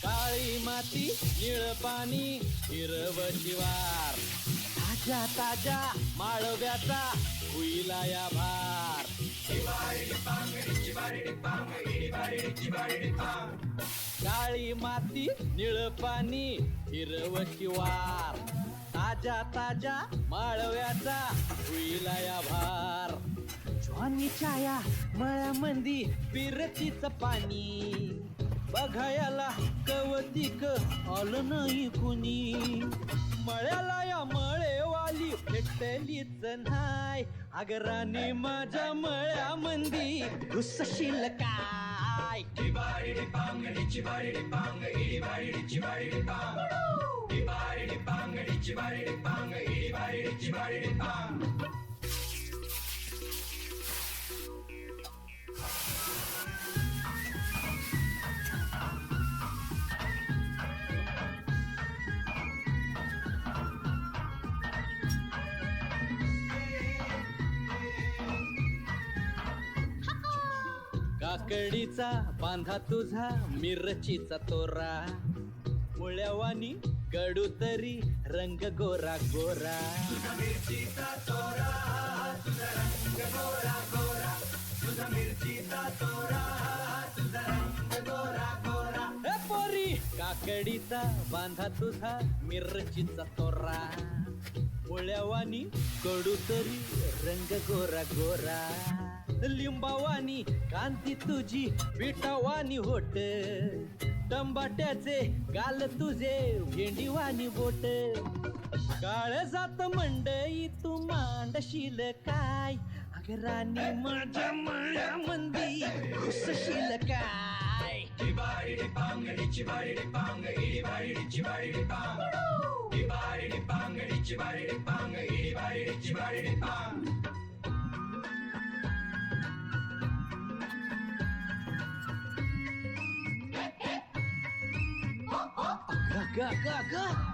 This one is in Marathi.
काळी माती निळ पाणी हिरव शिवार ताज्या ताज्या माळव्याचा हुईला या भार काळी माती निळ पाणी हिरव शिवार ताज्या ताज्या माळव्याचा हुईला या भार ज्वानीच्या या मळ्यामंदी पिरतीच पाणी बघायला कवतिक आलं नाही कुणी मळ्याला या मळेवाली भेटलीच नाय अगराने माझ्या मळ्यामंदी घुसशील काय काकडीचा बांधा तुझा मिरचीचा तोरा मुळ्यावानी कडू तरी रंग गोरा गोरा तुझा मिरचीचा तोरा तुझा रंग गोरा गोरा तुझा मिरचीचा तोरा तुझा रंग गोरा गोरा ए पोरी काकडीचा बांधा तुझा मिरचीचा तोरा मुळ्यावानी कडू तरी रंग गोरा गोरा लिंबावानी कांती तुझी पिठावानी होट टंबाट्याचे गाल तुझे भेंडीवानी बोट काळ जात मंडई तू मांडशील काय अगरानी माझ्या मळ्यामंदी घुसशील काय गा गा गा